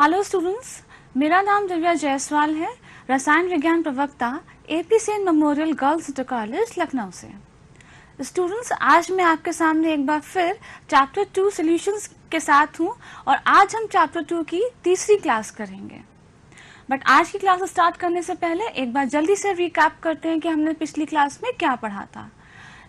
Hello students, मेरा नाम दिव्या जायसवाल है, रसायन विज्ञान प्रवक्ता AP Sen memorial girls inter college Lucknow से। स्टूडेंट्स, आज मैं आपके सामने एक बार फिर चैप्टर 2 सॉल्यूशंस के साथ हूं और आज हम चैप्टर 2 की तीसरी क्लास करेंगे। बट आज की क्लास स्टार्ट करने से पहले एक बार जल्दी से रिकैप करते हैं कि हमने पिछली क्लास में क्या पढ़ा था।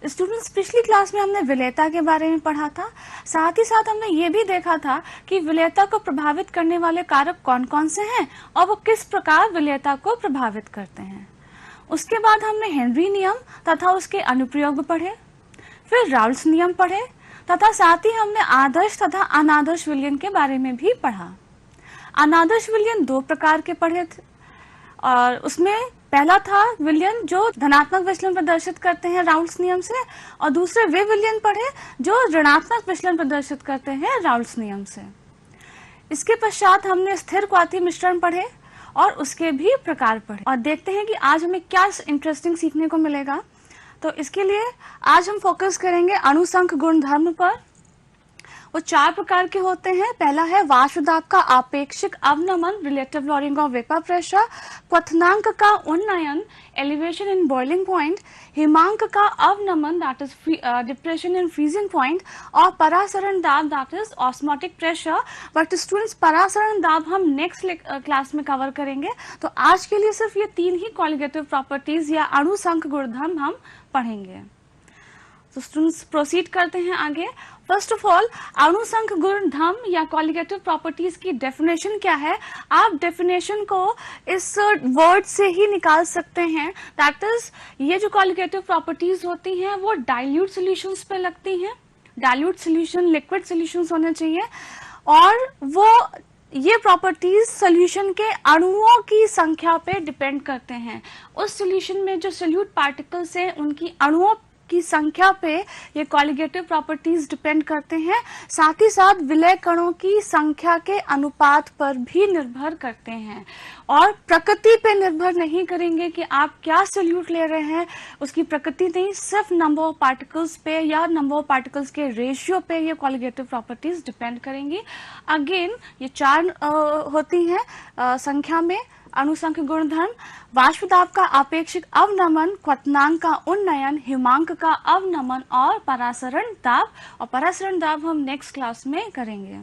स्टूडेंट्स, पिछली क्लास में हमने विलेयता के बारे में पढ़ा था। साथ ही साथ हमने ये भी देखा था कि विलेयता को प्रभावित करने वाले कारक कौन कौन से हैं और वो किस प्रकार विलेयता को प्रभावित करते हैं। उसके बाद हमने हेनरी नियम तथा उसके अनुप्रयोग पढ़े, फिर राउल्स नियम पढ़े तथा साथ ही हमने आदर्श तथा अनादर्श विलयन के बारे में भी पढ़ा। अनादर्श विलयन दो प्रकार के पढ़े थे और उसमें पहला था विलयन जो धनात्मक विचलन प्रदर्शित करते हैं राउल्स नियम से, और दूसरे वे विलयन पढ़े जो ऋणात्मक विचलन प्रदर्शित करते हैं राउल्स नियम से। इसके पश्चात हमने स्थिर क्वाथी मिश्रण पढ़े और उसके भी प्रकार पढ़े और देखते हैं कि आज हमें क्या इंटरेस्टिंग सीखने को मिलेगा। तो इसके लिए आज हम फोकस करेंगे अणुसंख गुणधर्म पर। वो चार प्रकार के होते हैं। पहला है वाष्प दाब का आपेक्षिक अवनमन, relative lowering of vapour pressure, क्वथनांक का उन्नयन, एलिवेशन इन बॉइलिंग पॉइंट, हिमांक का अवनमन that is depression in freezing point, और परासरण दाब that is osmotic pressure. But students, परासरण दाब हम नेक्स्ट क्लास में कवर करेंगे, तो आज के लिए सिर्फ ये तीन ही कॉलिगेटिव प्रॉपर्टीज या अणुसंख गुणधर्म हम पढ़ेंगे। तो स्टूडेंट्स, प्रोसीड करते हैं आगे। फर्स्ट ऑफ ऑल, अणुसंख गुणधर्म या कॉलिगेटिव प्रॉपर्टीज की डेफिनेशन क्या है? आप डेफिनेशन को इस वर्ड से ही निकाल सकते हैं, दैट इज ये जो कॉलिगेटिव प्रॉपर्टीज होती हैं वो डाइल्यूट सॉल्यूशंस पे लगती हैं। डाइल्यूट सॉल्यूशन लिक्विड सॉल्यूशंस होने चाहिए और वो ये प्रॉपर्टीज सॉल्यूशन के अणुओं की संख्या पे डिपेंड करते हैं। उस सॉल्यूशन में जो सोल्यूट पार्टिकल्स हैं उनकी अणुओं की संख्या पे ये कॉलिगेटिव प्रॉपर्टीज डिपेंड करते हैं। साथ ही साथ विलय कणों की संख्या के अनुपात पर भी निर्भर करते हैं और प्रकृति पे निर्भर नहीं करेंगे कि आप क्या सोल्यूट ले रहे हैं। उसकी प्रकृति नहीं, सिर्फ नंबर ऑफ पार्टिकल्स पे या नंबर ऑफ पार्टिकल्स के रेशियो पे ये कॉलिगेटिव प्रॉपर्टीज डिपेंड करेंगी। अगेन ये चार होती हैं संख्या में अणुसंख गुणधर्म: वाष्प दाब का आपेक्षिक अवनमन, क्वथनांक का उन्नयन, हिमांक का अवनमन और परासरण दाब। और परासरण दाब हम नेक्स्ट क्लास में करेंगे।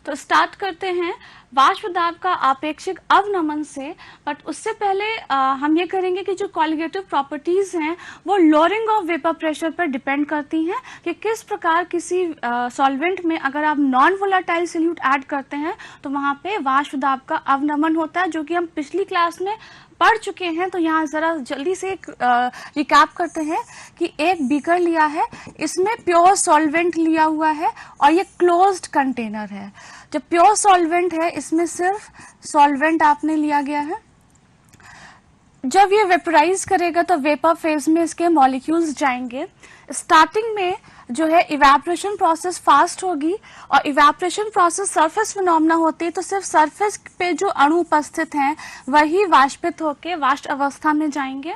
तो स्टार्ट करते हैं वाष्प दाब का आपेक्षिक अवनमन से। बट उससे पहले हम ये करेंगे कि जो कॉलिगेटिव प्रॉपर्टीज हैं वो लोअरिंग ऑफ वेपर प्रेशर पर डिपेंड करती हैं कि किस प्रकार किसी सॉल्वेंट में अगर आप नॉन वोलेटाइल सॉल्यूट ऐड करते हैं तो वहां पे वाष्प दाब का अवनमन होता है, जो कि हम पिछली क्लास में पढ़ चुके हैं। तो यहाँ जरा जल्दी से रिकैप करते हैं कि एक बीकर लिया है, इसमें प्योर सॉल्वेंट लिया हुआ है और ये क्लोज्ड कंटेनर है। जब प्योर सॉल्वेंट है, इसमें सिर्फ सॉल्वेंट आपने लिया गया है। जब ये वेपराइज करेगा तो वेपर फेज में इसके मॉलिक्यूल्स जाएंगे। स्टार्टिंग में जो है इवेपोरेशन प्रोसेस फास्ट होगी और इवेपोरेशन प्रोसेस सरफेस फिनोमेना होती है, तो सिर्फ सरफेस पे जो अणु उपस्थित हैं वही वाष्पित होके वाष्प अवस्था में जाएंगे।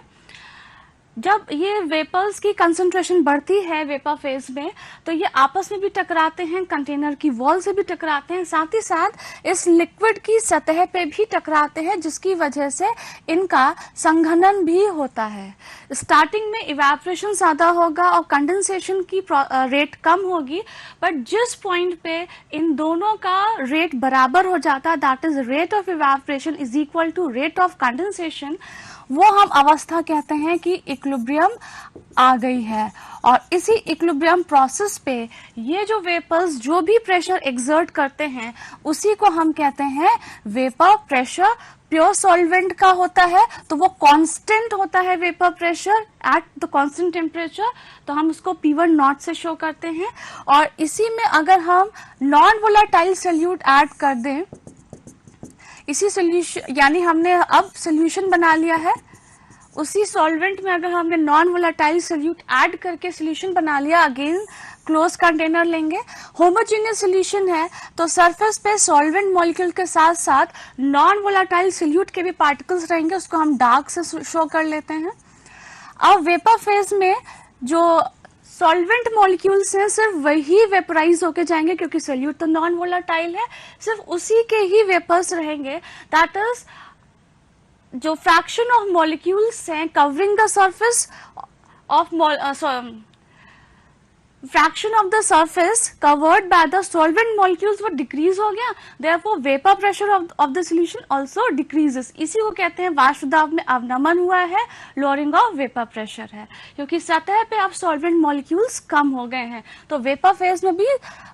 जब ये वेपर्स की कंसंट्रेशन बढ़ती है वेपर फेज में तो ये आपस में भी टकराते हैं, कंटेनर की वॉल से भी टकराते हैं, साथ ही साथ इस लिक्विड की सतह पे भी टकराते हैं, जिसकी वजह से इनका संघनन भी होता है। स्टार्टिंग में इवेपोरेशन ज्यादा होगा और कंडेंसेशन की रेट कम होगी, बट जिस पॉइंट पे इन दोनों का रेट बराबर हो जाता है, that is rate of evaporation is equal to rate of condensation, वो हम अवस्था कहते हैं कि इक्विलिब्रियम आ गई है। और इसी इक्विलिब्रियम प्रोसेस पे ये जो वेपर्स जो भी प्रेशर एक्सर्ट करते हैं उसी को हम कहते हैं वेपर प्रेशर। प्योर सॉल्वेंट का होता है तो वो कांस्टेंट होता है vapour pressure at the constant temperature, तो हम उसको P1 नॉट से शो करते हैं। और इसी में अगर हम नॉन वोलेटाइल सॉल्यूट ऐड कर दें, इसी सोल्यूशन यानी हमने अब सोल्यूशन बना लिया है, उसी सॉल्वेंट में अगर हमने नॉन वोलेटाइल सॉल्यूट ऐड करके सोल्यूशन बना लिया, अगेन क्लोज कंटेनर लेंगे, होमोजेनियस सोल्यूशन है तो सरफेस पे सॉल्वेंट मॉलिक्यूल के साथ साथ नॉन वोलेटाइल सॉल्यूट के भी पार्टिकल्स रहेंगे, उसको हम डार्क से शो कर लेते हैं। अब वेपर फेज में जो सॉल्वेंट मॉलिक्यूल्स हैं सिर्फ वही वेपराइज होके जाएंगे, क्योंकि सोल्यूट तो नॉन वोलाटाइल है, सिर्फ उसी के ही वेपर्स रहेंगे। दैट इज जो फ्रैक्शन ऑफ मॉलिक्यूल्स हैं covering the surface of fraction of the surface covered by the solvent molecules वो decrease हो गया, therefore vapor pressure of the solution also decreases। इसी को कहते हैं वाष्प दाब में अवनमन हुआ है, lowering of vapor pressure है, क्योंकि सतह पे अब solvent molecules कम हो गए हैं, तो vapor phase में भी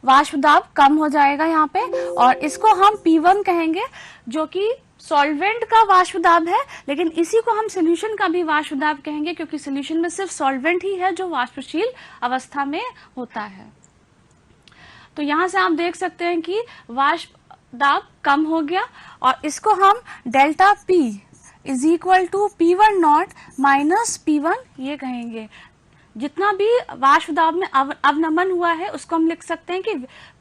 वाष्प दाब कम हो जाएगा यहाँ पे, और इसको हम P1 कहेंगे, जो कि सॉल्वेंट का वाष्प दाब है, लेकिन इसी को हम सोल्यूशन का भी वाष्प दाब कहेंगे, क्योंकि सोल्यूशन में सिर्फ सॉल्वेंट ही है जो वाष्पशील अवस्था में होता है। तो यहां से आप देख सकते हैं कि वाष्प दाब कम हो गया, और इसको हम delta P is equal to P1 not minus P1 ये कहेंगे। जितना भी वाष्प दाब में अवनमन हुआ है उसको हम लिख सकते हैं कि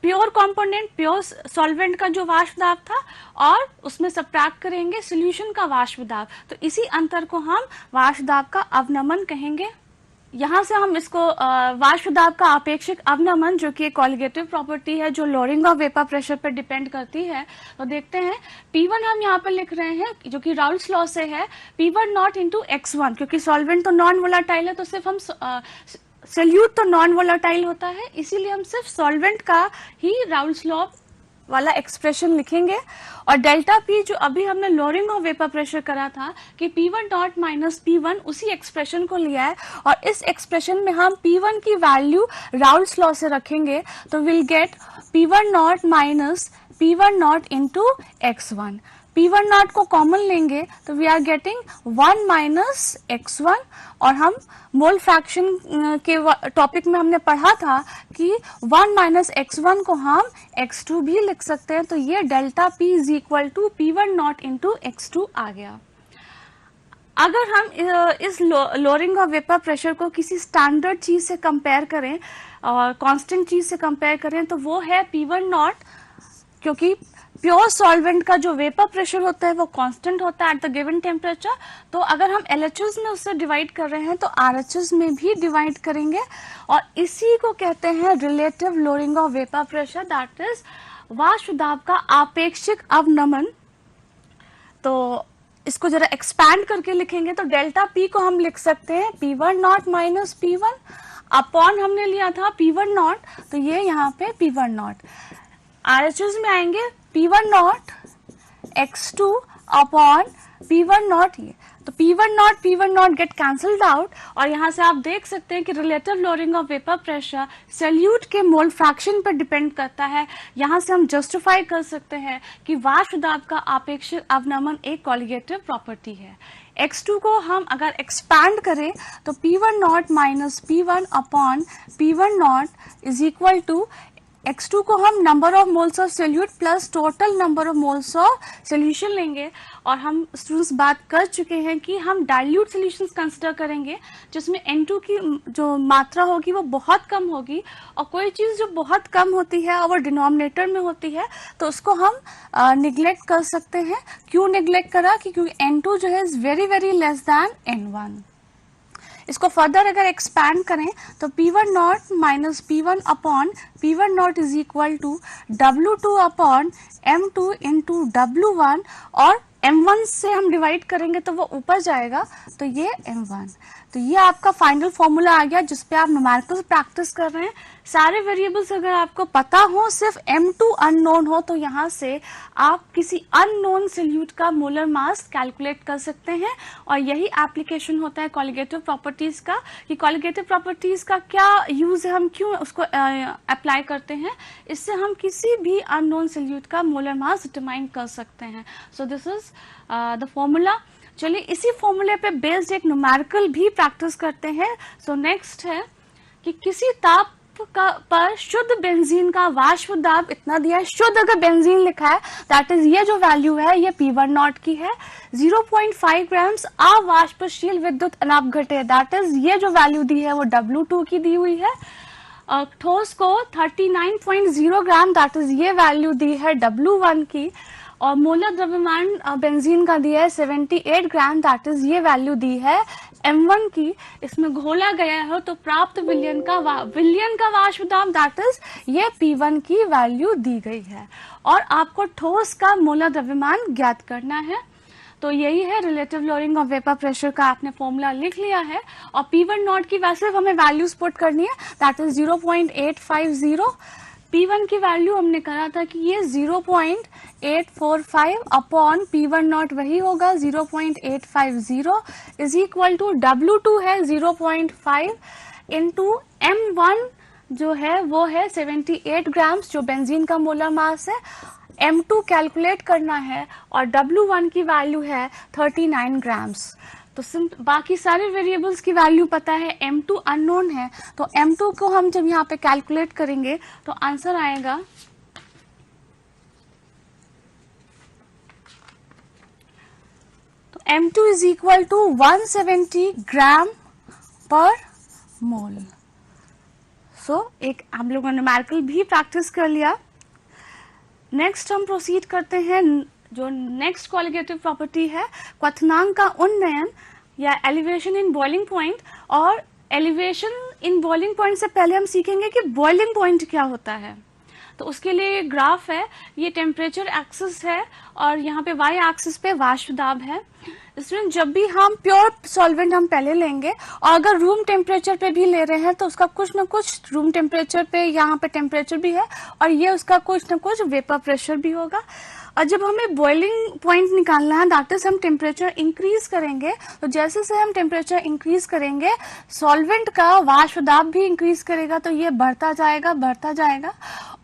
प्योर कंपोनेंट, प्योर सॉल्वेंट का जो वाष्प दाब था, और उसमें सब्ट्रैक्ट करेंगे सॉल्यूशन का वाष्प दाब, तो इसी अंतर को हम वाष्प दाब का अवनमन कहेंगे। यहाँ से हम इसको वाष्प दाब का आपेक्षिक अवनमन, जो कि एक कॉलिगेटिव प्रॉपर्टी है जो लोअरिंग ऑफ वेपर प्रेशर पर डिपेंड करती है, तो देखते हैं। P1 हम यहाँ पर लिख रहे हैं जो कि राउल्स लॉ से है, P1 नॉट इंटू x1, क्योंकि सॉल्वेंट तो नॉन वोलाटाइल है, तो सिर्फ हम सोल्यूट तो नॉन वोलाटाइल होता है, इसीलिए हम सिर्फ सॉल्वेंट का ही राउल्स लॉ वाला एक्सप्रेशन लिखेंगे। और डेल्टा P जो अभी हमने लोअरिंग ऑफ वेपर प्रेशर करा था कि P1 डॉट माइनस P1, उसी एक्सप्रेशन को लिया है, और इस एक्सप्रेशन में हम P1 की वैल्यू राउल्स लॉ से रखेंगे, तो will get P1 not minus P1 not into x1। P1 not को कॉमन लेंगे तो we are getting 1 minus x1, और हम मोल फ्रैक्शन के टॉपिक में हमने पढ़ा था कि 1 माइनस x1 को हम x2 भी लिख सकते हैं, तो ये delta P is equal to P1 not into x2 आ गया। अगर हम इस लोअरिंग ऑफ वेपर प्रेशर को किसी स्टैंडर्ड चीज से कंपेयर करें और कांस्टेंट चीज से कंपेयर करें, तो वो है P1 नॉट, क्योंकि प्योर सॉल्वेंट का जो वेपर प्रेशर होता है वो कांस्टेंट होता है एट द गिवन टेम्परेचर, तो अगर हम LHS में उससे डिवाइड कर रहे हैं तो RHS में भी डिवाइड करेंगे, और इसी को कहते हैं relative lowering of vapour pressure, that is वाष्प दाब का आपेक्षिक अवनमन। तो इसको जरा एक्सपैंड करके लिखेंगे तो डेल्टा P को हम लिख सकते हैं P1 not minus P1 upon हमने लिया था P1 नॉट, तो ये यहाँ पे P1 नॉट। RHS में आएंगे P1 not x2 upon P1 not, ये तो P1 not get cancelled out, और यहाँ से आप देख सकते हैं कि relative lowering of vapour pressure solute के मोल फ्रैक्शन पर डिपेंड करता है। यहाँ से हम जस्टिफाई कर सकते हैं कि वाष्प दाब का आपेक्षिक अवनमन एक कॉलिगेटिव प्रॉपर्टी है। x2 को हम अगर एक्सपैंड करें तो P1 not minus P1 upon P1 not is equal to x2 को हम number of moles of solute plus total number of moles of solution लेंगे, और हम स्टूडेंट्स बात कर चुके हैं कि हम डाइल्यूट सोल्यूशंस कंसिडर करेंगे जिसमें N2 की जो मात्रा होगी वो बहुत कम होगी, और कोई चीज़ जो बहुत कम होती है और वो डिनोमिनेटर में होती है तो उसको हम निगलेक्ट कर सकते हैं। क्यों निगलेक्ट करा? क्योंकि N2 जो है is very very less than N1। इसको फर्दर अगर एक्सपैंड करें तो P1 not minus P1 upon P1 not is equal to W2 upon M2 into W1, और M1 से हम डिवाइड करेंगे तो वो ऊपर जाएगा, तो ये M1। तो ये आपका फाइनल फॉर्मूला आ गया जिस पे आप न्यूमेरिकल प्रैक्टिस कर रहे हैं। सारे वेरिएबल्स अगर आपको पता हो, सिर्फ M2 अननोन हो, तो यहाँ से आप किसी अननोन सोल्यूट का मोलर मास कैलकुलेट कर सकते हैं, और यही एप्लीकेशन होता है कॉलिगेटिव प्रॉपर्टीज का, कि कॉलिगेटिव प्रॉपर्टीज का क्या यूज है, हम क्यों उसको अप्लाई करते हैं। इससे हम किसी भी अननोन सोल्यूट का मोलर मास डिटरमाइन कर सकते हैं। So this is the formula. चलिए इसी फॉर्मूले पे बेस्ड एक न्यूमेरिकल भी प्रैक्टिस करते हैं। सो नेक्स्ट है कि किसी ताप पर शुद्ध बेंजीन का वाष्प दाब इतना दिया है, शुद्ध अगर बेंजीन लिखा है दैट इज ये जो वैल्यू है ये P1 नॉट की है, 0.5 ग्राम्स अवाष्पशील विद्युत अनाप घटे, दैट इज ये जो वैल्यू दी है वो W2 की दी हुई है। ठोस को 39.0 ग्राम, दैट इज ये वैल्यू दी है W1 की, और मोलर द्रव्यमान बेंजीन का दिया है 78 ग्राम, दैट इज ये वैल्यू दी है M1 की इसमें घोला गया है तो प्राप्त विलयन का वाष्प दाब दैट इज ये P1 की वैल्यू दी गई है और आपको ठोस का मोलर द्रव्यमान ज्ञात करना है। तो यही है relative lowering of vapour pressure का आपने फॉर्मूला लिख लिया है और P1 नॉट की वैसे हमें वैल्यूज पुट करनी है दैट इज 0.850। P1 की वैल्यू हमने कहा था कि ये 0.845 अपॉन P1 नॉट वही होगा 0.850 इज इक्वल टू W2 है 0.5 इंटू M1 जो है वो है 78 ग्राम्स जो बेंजीन का मोलर मास है। M2 कैलकुलेट करना है और W1 की वैल्यू है 39 ग्राम्स। तो बाकी सारे वेरिएबल्स की वैल्यू पता है, M2 अननोन है तो M2 को हम जब यहाँ पे कैलकुलेट करेंगे तो आंसर आएगा तो M2 इज इक्वल टू 170 ग्राम पर मोल। सो एक हम लोगों ने न्यूमेरिकल भी प्रैक्टिस कर लिया। नेक्स्ट हम प्रोसीड करते हैं जो नेक्स्ट क्वालिटेटिव प्रॉपर्टी है क्वथनांक का उन्नयन या एलिवेशन इन बॉइलिंग पॉइंट। और एलिवेशन इन बॉइलिंग पॉइंट से पहले हम सीखेंगे कि बॉइलिंग पॉइंट क्या होता है। तो उसके लिए ग्राफ है, ये टेम्परेचर एक्सिस है और यहाँ पे वाई एक्सिस पे वाष्प दाब है। इसमें जब भी हम प्योर सॉल्वेंट हम पहले लेंगे और अगर रूम टेम्परेचर पे भी ले रहे हैं तो उसका कुछ ना कुछ रूम टेम्परेचर पे यहाँ पे टेम्परेचर भी है और ये उसका कुछ ना कुछ वेपर प्रेशर भी होगा। और जब हमें बॉइलिंग पॉइंट निकालना है दैट इज हम टेम्परेचर इंक्रीज करेंगे तो जैसे से हम टेम्परेचर इंक्रीज करेंगे सॉल्वेंट का वाष्प दाब भी इंक्रीज करेगा तो ये बढ़ता जाएगा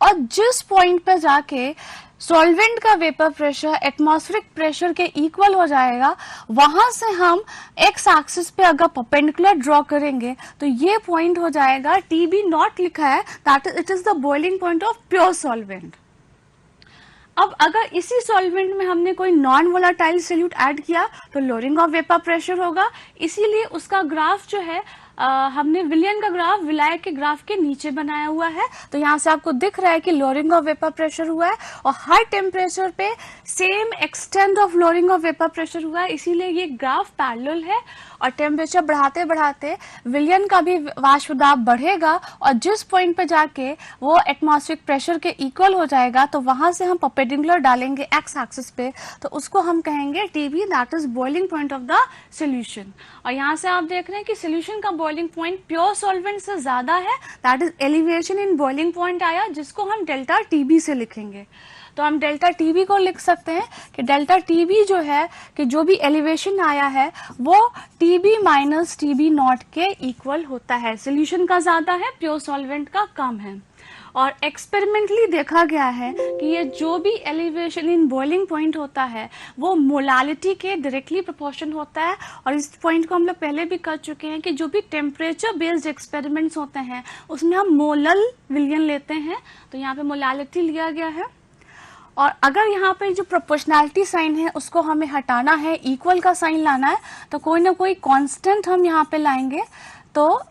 और जिस पॉइंट पे जाके सॉल्वेंट का वेपर प्रेशर एटमॉस्फेरिक प्रेशर के इक्वल हो जाएगा वहां से हम एक्स एक्सिस पे अगर परपेंडिकुलर ड्रॉ करेंगे तो ये पॉइंट हो जाएगा TB नॉट लिखा है that is it is the boiling point of pure solvent. अब अगर इसी सॉल्वेंट में हमने कोई नॉन वोलाटाइल सॉल्यूट ऐड किया तो लोअरिंग ऑफ वेपर प्रेशर होगा, इसीलिए उसका ग्राफ जो है हमने विलियन का ग्राफ विलायक के ग्राफ के नीचे बनाया हुआ है। तो यहाँ से आपको दिख रहा है कि लोअरिंग ऑफ वेपर प्रेशर हुआ है और हर टेम्परेचर पे same extent of lowering of vapour pressure हुआ है, इसीलिए ये ग्राफ पैरेलल है और टेम्परेचर बढ़ाते बढ़ाते विलियन का भी वाष्प दाब बढ़ेगा और जिस पॉइंट पे जाके वो एटमॉस्फेरिक प्रेशर के इक्वल हो जाएगा तो वहां से हम परपेंडिकुलर डालेंगे एक्स एक्सिस पे तो उसको हम कहेंगे TB that is boiling point of the solution. और यहाँ से आप देख रहे हैं कि सोल्यूशन का बॉइलिंग पॉइंट प्योर सॉल्वेंट से ज्यादा है that is elevation in boiling point आया जिसको हम डेल्टा TB से लिखेंगे। तो हम डेल्टा TB को लिख सकते हैं कि डेल्टा TB जो है कि जो भी एलिवेशन आया है वो TB माइनस TB नॉट के इक्वल होता है। सोल्यूशन का ज्यादा है, प्योर सॉल्वेंट का कम है। और एक्सपेरिमेंटली देखा गया है कि ये जो भी एलिवेशन इन बॉइलिंग पॉइंट होता है वो मोलालिटी के डायरेक्टली प्रोपोर्शन होता है। और इस पॉइंट को हम लोग पहले भी कर चुके हैं कि जो भी टेम्परेचर बेस्ड एक्सपेरिमेंट्स होते हैं उसमें हम मोलल विलियन लेते हैं, तो यहाँ पे मोलालिटी लिया गया है। और अगर यहाँ पे जो प्रोपोर्शनैलिटी साइन है उसको हमें हटाना है, इक्वल का साइन लाना है, तो कोई ना कोई कांस्टेंट हम यहाँ पे लाएंगे। तो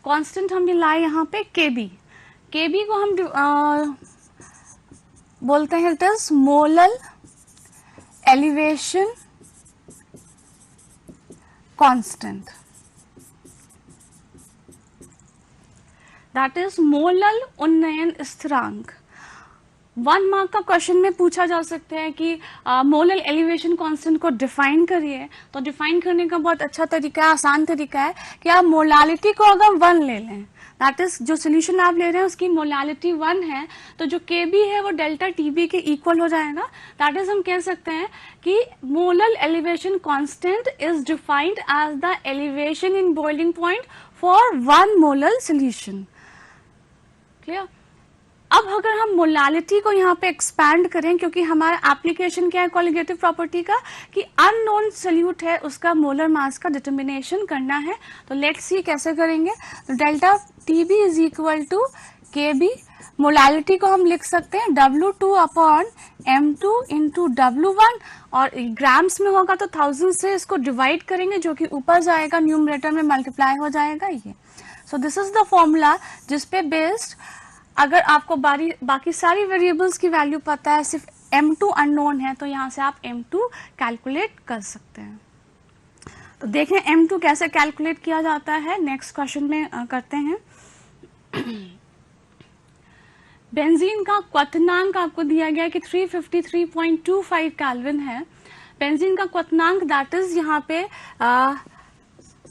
कांस्टेंट हम लाए यहाँ पे केबी को हम बोलते हैं it is molal elevation constant, that is molal उन्नयन स्थिरांक। 1 मार्क का क्वेश्चन में पूछा जा सकता है कि मोलल एलिवेशन कांस्टेंट को डिफाइन करिए। तो डिफाइन करने का बहुत अच्छा तरीका है, आसान तरीका है कि आप मोलालिटी को अगर 1 ले लें, दैट इज जो सोल्यूशन आप ले रहे हैं उसकी मोलालिटी 1 है, तो जो Kb है वो डेल्टा TB के इक्वल हो जाएगा। दैट इज हम कह सकते हैं कि molal elevation constant is defined as the elevation in boiling point for 1 molal solution. Clear? अब अगर हम मोलालिटी को यहाँ पे एक्सपैंड करें, क्योंकि हमारा एप्लीकेशन क्या है क्वालिटेटिव प्रॉपर्टी का कि अननोन सोल्यूट है उसका मोलर मास का डिटर्मिनेशन करना है, तो लेट्स सी कैसे करेंगे। तो delta TB is equal to KB, molality को हम लिख सकते हैं W2 upon M2 into W1 और ग्राम्स में होगा तो 1000 से इसको डिवाइड करेंगे जो कि ऊपर जाएगा न्यूमरेटर में मल्टीप्लाई हो जाएगा ये। So this is the formula जिसपे बेस्ड अगर आपको बाकी सारी वेरिएबल्स की वैल्यू पता है, सिर्फ M2 अननोन है, तो यहाँ से आप M2 कैलकुलेट कर सकते हैं। तो देखें M2 कैसे कैलकुलेट किया जाता है, नेक्स्ट क्वेश्चन में करते हैं। बेंजीन का क्वथनांक आपको दिया गया कि 353.25 केल्विन है। बेंजीन का क्वथनांक दैट इज यहाँ पे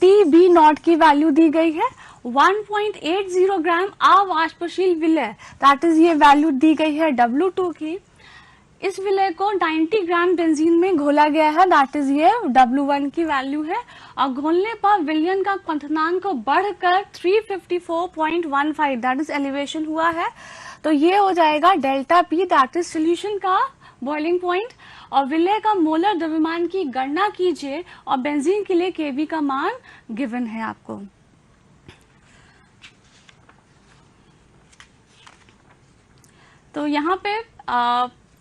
TB नॉट की वैल्यू दी गई है 1.80 ग्राम अवाष्पशील विलय, दैट इज ये वैल्यू दी गई है W2 की। इस विलय को 90 ग्राम बेंजीन में घोला गया है, दैट इज ये W1 की वैल्यू है। और घोलने पर विलयन का क्वथनांक बढ़कर 354.15 दैट इज एलिवेशन हुआ है। तो ये हो जाएगा delta P that is solution का बॉइलिंग पॉइंट। और विलय का मोलर द्रव्यमान की गणना कीजिए और बेंजीन के लिए Kb का मान गिवन है आपको। तो यहाँ पे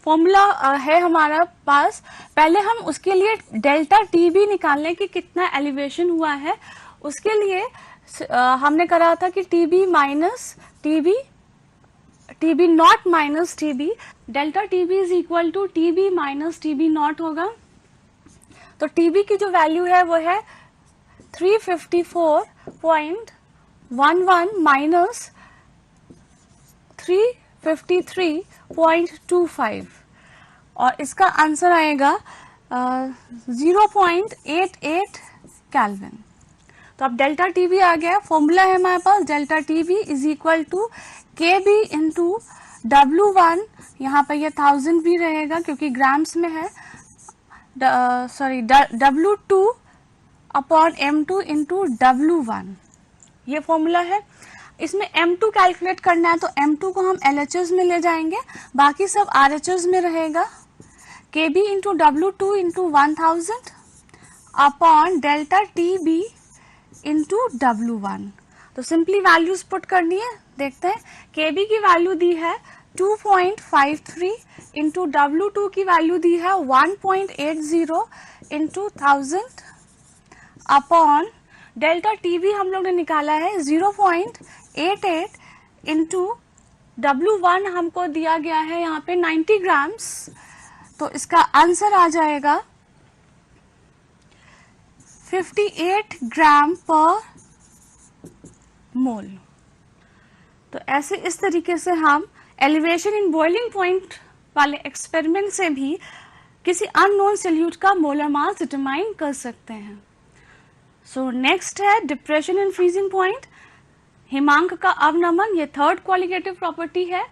फॉर्मूला है हमारा पास। पहले हम उसके लिए डेल्टा TB निकालने की कितना एलिवेशन हुआ है, उसके लिए हमने करा था कि TB not minus TB, delta TB is equal to TB minus TB not होगा। तो TB की जो वैल्यू है वो है 354.11 माइनस 353.25 और इसका आंसर आएगा 0.88 केल्विन। तो अब डेल्टा TB आ गया, फॉर्मूला है हमारे पास delta TB is equal to KB into W1, यहाँ पर ये 1000 भी रहेगा क्योंकि ग्राम्स में है, W2 upon M2 into W1, ये फॉर्मूला है। इसमें M2 कैलकुलेट करना है तो M2 को हम LHS में ले जाएंगे, बाकी सब RHS में रहेगा। KB into W2 into 1000 upon delta TB into W1। तो सिंपली वैल्यूज पुट करनी है, देखते हैं। KB की वैल्यू दी है 2.53 इंटू W2 की वैल्यू दी है 1.80 इंटू 1000 अपॉन डेल्टा TB हम लोग ने निकाला है 0.88 इंटू W1 हमको दिया गया है यहाँ पे 90 ग्राम्स। तो इसका आंसर आ जाएगा 58 ग्राम पर मोल। तो ऐसे इस तरीके से हम एलिवेशन इन बॉइलिंग पॉइंट वाले एक्सपेरिमेंट से भी किसी अननोन सॉल्यूट का मोलर मास डिटरमाइन कर सकते हैं। सो नेक्स्ट है डिप्रेशन इन फ्रीजिंग पॉइंट, हिमांक का अवनमन, ये थर्ड क्वालिटेटिव प्रॉपर्टी है।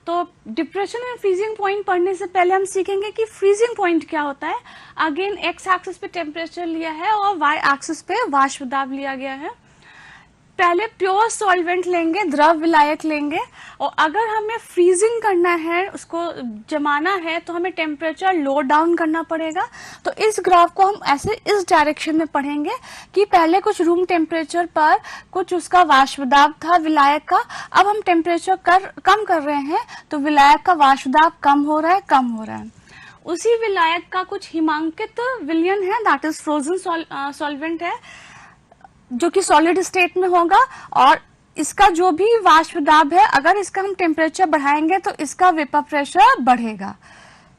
तो डिप्रेशन इन फ्रीजिंग पॉइंट पढ़ने से पहले हम सीखेंगे कि फ्रीजिंग पॉइंट क्या होता है। अगेन एक्स एक्सिस पे टेम्परेचर लिया है और वाई एक्सिस पे वाष्प दाब लिया गया है। पहले प्योर सॉल्वेंट लेंगे, द्रव विलायक लेंगे, और अगर हमें फ्रीजिंग करना है, उसको जमाना है, तो हमें टेम्परेचर लो डाउन करना पड़ेगा। तो इस ग्राफ को हम ऐसे इस डायरेक्शन में पढ़ेंगे कि पहले कुछ रूम टेम्परेचर पर कुछ उसका वाष्प दाब था विलायक का, अब हम टेम्परेचर कम कर रहे हैं तो विलायक का वाष्प दाब कम हो रहा है। उसी विलायक का कुछ हिमांकित विलयन है, दैट इज फ्रोजन सॉल्वेंट है, जो कि सॉलिड स्टेट में होगा, और इसका जो भी वाष्प दाब है, अगर इसका हम टेम्परेचर बढ़ाएंगे तो इसका वेपर प्रेशर बढ़ेगा।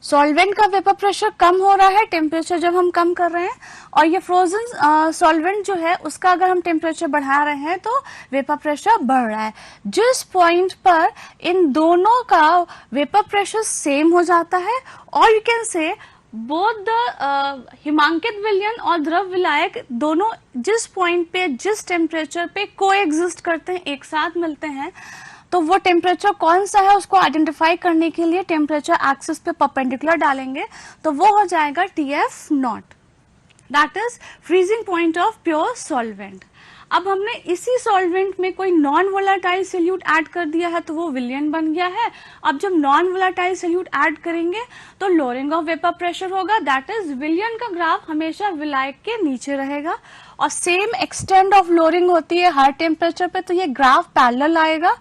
सॉल्वेंट का वेपर प्रेशर कम हो रहा है टेम्परेचर जब हम कम कर रहे हैं, और ये फ्रोजन सॉल्वेंट जो है उसका अगर हम टेम्परेचर बढ़ा रहे हैं तो वेपर प्रेशर बढ़ रहा है। जिस पॉइंट पर इन दोनों का वेपर प्रेशर सेम हो जाता है, और you can say both the हिमांकित विलयन और द्रव विलायक दोनों जिस पॉइंट पे, जिस टेम्परेचर पे कोएग्जिस्ट करते हैं, एक साथ मिलते हैं, तो वो टेम्परेचर कौन सा है उसको आइडेंटिफाई करने के लिए टेम्परेचर एक्सिस पे परपेंडिकुलर डालेंगे, तो वो हो जाएगा TF not, that is freezing point of pure solvent. अब हमने इसी सॉल्वेंट में कोई नॉन वोलाटाइल सोल्यूट ऐड कर दिया है तो वो विलयन बन गया है। अब जब नॉन वोलाटाइल सोल्यूट ऐड करेंगे तो लोअरिंग ऑफ वेपर प्रेशर होगा, दैट इज विलयन का ग्राफ हमेशा विलायक के नीचे रहेगा, और सेम एक्सटेंड ऑफ लोअरिंग होती है हर टेम्परेचर पे, तो ये ग्राफ पैरेलल आएगा।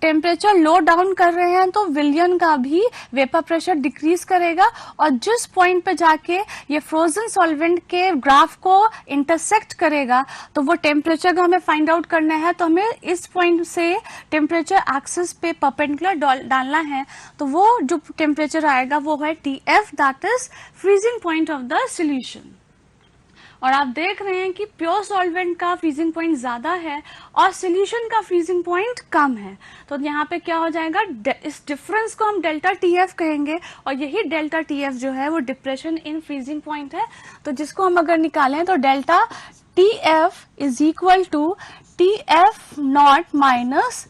टेम्परेचर लो डाउन कर रहे हैं तो विलयन का भी वेपर प्रेशर डिक्रीज करेगा, और जिस पॉइंट पे जाके ये फ्रोजन सॉल्वेंट के ग्राफ को इंटरसेक्ट करेगा तो वो टेम्परेचर का हमें फाइंड आउट करना है, तो हमें इस पॉइंट से टेम्परेचर एक्सिस पे परपेंडिकुलर डालना है। तो वो जो टेम्परेचर आएगा वो है TF, that is freezing point of the solution. और आप देख रहे हैं कि प्योर सॉल्वेंट का फ्रीजिंग पॉइंट ज़्यादा है और सोल्यूशन का फ्रीजिंग पॉइंट कम है। तो यहाँ पे क्या हो जाएगा, इस डिफरेंस को हम डेल्टा TF कहेंगे और यही डेल्टा TF जो है वो डिप्रेशन इन फ्रीजिंग पॉइंट है। तो जिसको हम अगर निकालें तो delta TF is equal to TF not minus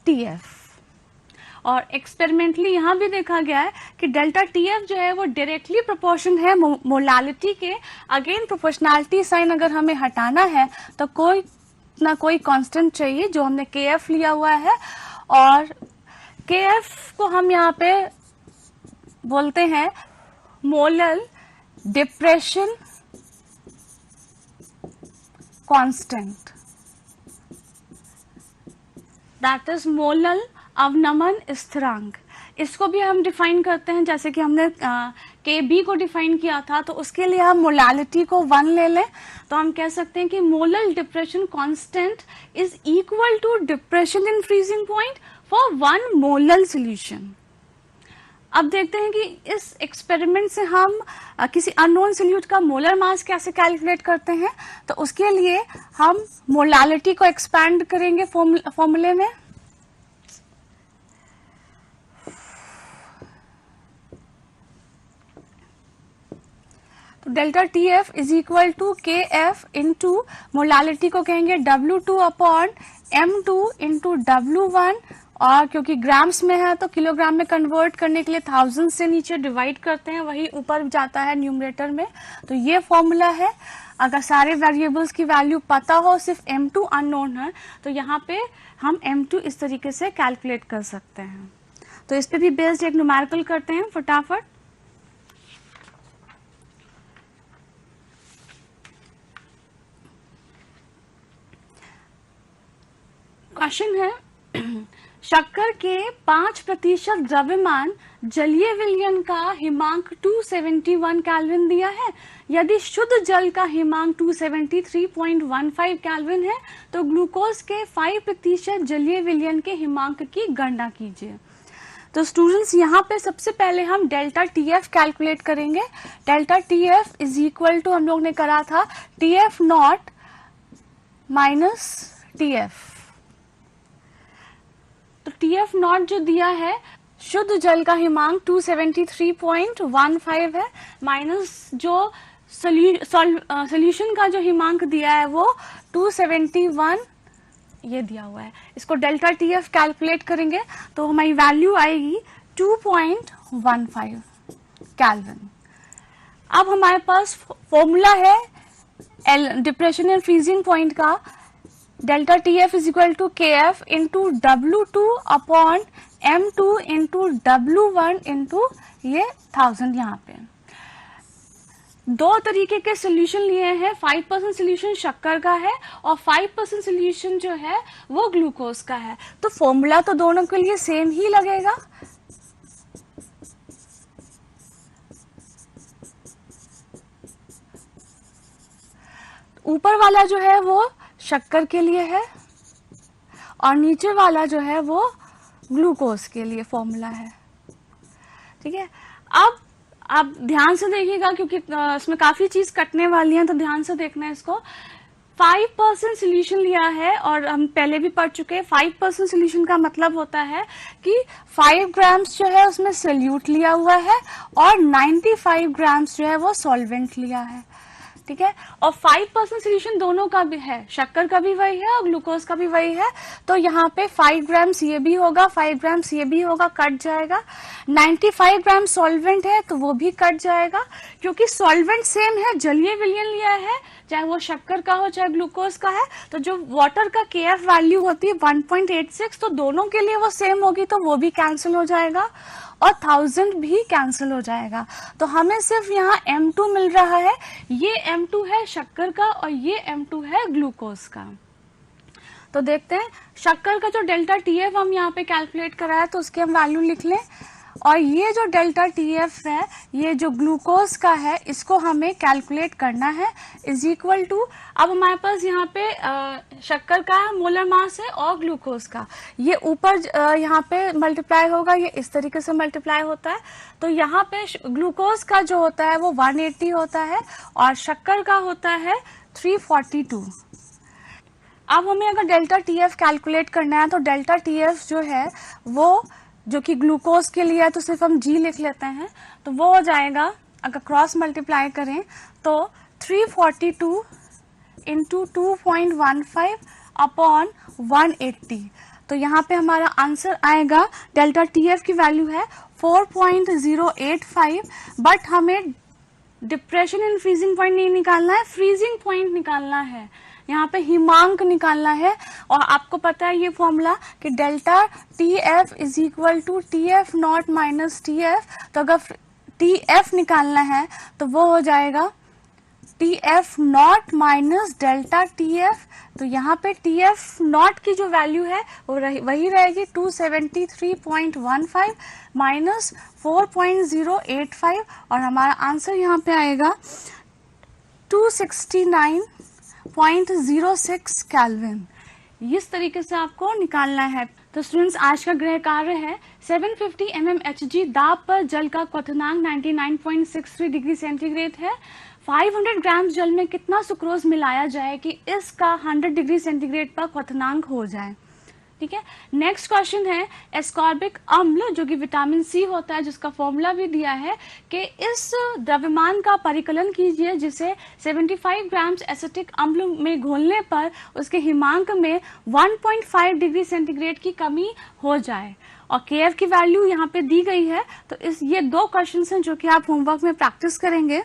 TF। और एक्सपेरिमेंटली यहाँ भी देखा गया है कि डेल्टा TF जो है वो डायरेक्टली प्रोपोर्शन है मोलालिटी के। अगेन प्रोपोर्शनैलिटी साइन अगर हमें हटाना है तो कोई ना कोई कांस्टेंट चाहिए जो हमने KF लिया हुआ है, और KF को हम यहाँ पे बोलते हैं molal depression constant, that is molal अवनमन स्थिरांक। इसको भी हम डिफाइन करते हैं, जैसे कि हमने KB को डिफाइन किया था, तो उसके लिए हम मोलालिटी को 1 ले लें तो हम कह सकते हैं कि molal depression constant is equal to depression in freezing point for 1 molal solution. अब देखते हैं कि इस एक्सपेरिमेंट से हम किसी अननोन सॉल्यूट का मोलर मास कैसे कैलकुलेट करते हैं। तो उसके लिए हम मोलालिटी को एक्सपैंड करेंगे फॉर्मूले में। तो delta TF is equal to KF into molality को कहेंगे W2 upon M2 into W1, और क्योंकि ग्राम्स में है तो किलोग्राम में कन्वर्ट करने के लिए 1000 से नीचे डिवाइड करते हैं, वही ऊपर जाता है न्यूमरेटर में। तो ये फॉर्मूला है। अगर सारे वेरिएबल्स की वैल्यू पता हो, सिर्फ M2 अननोन है, तो यहाँ पे हम M2 इस तरीके से कैलकुलेट कर सकते हैं। तो इस पे भी बेस्ड एक न्यूमेरिकल करते हैं फटाफट। क्वेश्चन है, शक्कर के 5% द्रव्यमान जलीय विलयन का हिमांक 271 केल्विन दिया है। यदि शुद्ध जल का हिमांक 273.15 केल्विन है तो ग्लूकोज के 5% जलीय विलयन के हिमांक की गणना कीजिए। तो स्टूडेंट्स यहाँ पे सबसे पहले हम डेल्टा TF कैलकुलेट करेंगे। Delta TF is equal to हम लोग ने करा था TF नॉट माइनस TF। तो TF नॉट जो दिया है, शुद्ध जल का हिमांक 273.15 है, माइनस जो सोल्यूशन का जो हिमांक दिया है वो 271 ये दिया हुआ है। इसको डेल्टा TF कैलकुलेट करेंगे तो हमारी वैल्यू आएगी 2.15 केल्विन। अब हमारे पास फॉर्मूला है डिप्रेशन एंड फ्रीजिंग पॉइंट का, delta TF is equal to KF into W2 upon M2 into W1 into ये 1000। यहाँ पे दो तरीके के सोल्यूशन लिए हैं, 5% सोल्यूशन शक्कर का है और 5% सोल्यूशन जो है वो ग्लूकोज का है। तो फॉर्मूला तो दोनों के लिए सेम ही लगेगा। ऊपर वाला जो है वो शक्कर के लिए है और नीचे वाला जो है वो ग्लूकोज के लिए फॉर्मूला है। ठीक है, अब आप ध्यान से देखिएगा क्योंकि इसमें काफी चीज कटने वाली है, तो ध्यान से देखना है इसको। 5% सोल्यूशन लिया है और हम पहले भी पढ़ चुके हैं, 5% सोल्यूशन का मतलब होता है कि 5 ग्राम्स जो है उसमें सोल्यूट लिया हुआ है और 95 ग्राम्स जो है वो सॉल्वेंट लिया है। ठीक है, और 5% सोल्यूशन दोनों का भी है, शक्कर का भी वही है और ग्लूकोज का भी वही है। तो यहाँ पे 5 ग्राम्स ये भी होगा, 5 ग्राम्स ये भी होगा, कट जाएगा। 95 ग्राम सॉल्वेंट है तो वो भी कट जाएगा, क्योंकि सॉल्वेंट सेम है, जलीय विलयन लिया है, चाहे वो शक्कर का हो चाहे ग्लूकोज का है। तो जो वाटर का KF वैल्यू होती है 1.86, तो दोनों के लिए वो सेम होगी, तो वो भी कैंसिल हो जाएगा और 1000 भी कैंसिल हो जाएगा। तो हमें सिर्फ यहाँ M2 मिल रहा है, ये M2 है शक्कर का और ये M2 है ग्लूकोज का। तो देखते हैं शक्कर का जो डेल्टा TF हम यहाँ पे कैलकुलेट कराया तो उसकी हम वैल्यू लिख लें। और ये जो डेल्टा TF है, ये जो ग्लूकोज का है, इसको हमें कैलकुलेट करना है, इज इक्वल टू, अब हमारे पास यहाँ पे शक्कर का मोलर मास है और ग्लूकोज का, ये ऊपर यहाँ पे मल्टीप्लाई होगा, ये इस तरीके से मल्टीप्लाई होता है। तो यहाँ पे ग्लूकोज का जो होता है वो 180 होता है और शक्कर का होता है 342। अब हमें अगर डेल्टा TF कैलकुलेट करना है तो डेल्टा TF जो है वो, जो कि ग्लूकोज के लिए है तो सिर्फ हम G लिख लेते हैं, तो वो हो जाएगा, अगर क्रॉस मल्टीप्लाई करें तो 342 इंटू 2.15 अपॉन 180। तो यहाँ पे हमारा आंसर आएगा, डेल्टा TF की वैल्यू है 4.085, बट हमें डिप्रेशन इन फ्रीजिंग पॉइंट नहीं निकालना है, फ्रीजिंग पॉइंट निकालना है, यहाँ पे हिमांक निकालना है। और आपको पता है ये फॉर्मूला कि delta TF is equal to TF not minus TF, तो अगर TF निकालना है तो वो हो जाएगा TF not minus delta TF। तो यहाँ पे TF नॉट की जो वैल्यू है वो वही रहेगी 273.15 माइनस 4.085, और हमारा आंसर यहाँ पे आएगा 269.06 केल्विन। इस तरीके से आपको निकालना है। तो स्टूडेंट्स, आज का गृह कार्य है 750 mmHg दाब पर जल का क्वथनांक 99.63 डिग्री सेंटीग्रेड है। 500 ग्राम जल में कितना सुक्रोज मिलाया जाए कि इसका 100 डिग्री सेंटीग्रेड पर क्वथनांक हो जाए। ठीक है, नेक्स्ट क्वेश्चन है एस्कॉर्बिक अम्ल, जो कि विटामिन C होता है, जिसका फॉर्मूला भी दिया है कि इस द्रव्यमान का परिकलन कीजिए जिसे 75 ग्राम एसिटिक अम्ल में घोलने पर उसके हिमांक में 1.5 डिग्री सेंटीग्रेड की कमी हो जाए। और KF की वैल्यू यहाँ पे दी गई है। तो ये दो क्वेश्चन हैं जो कि आप होमवर्क में प्रैक्टिस करेंगे।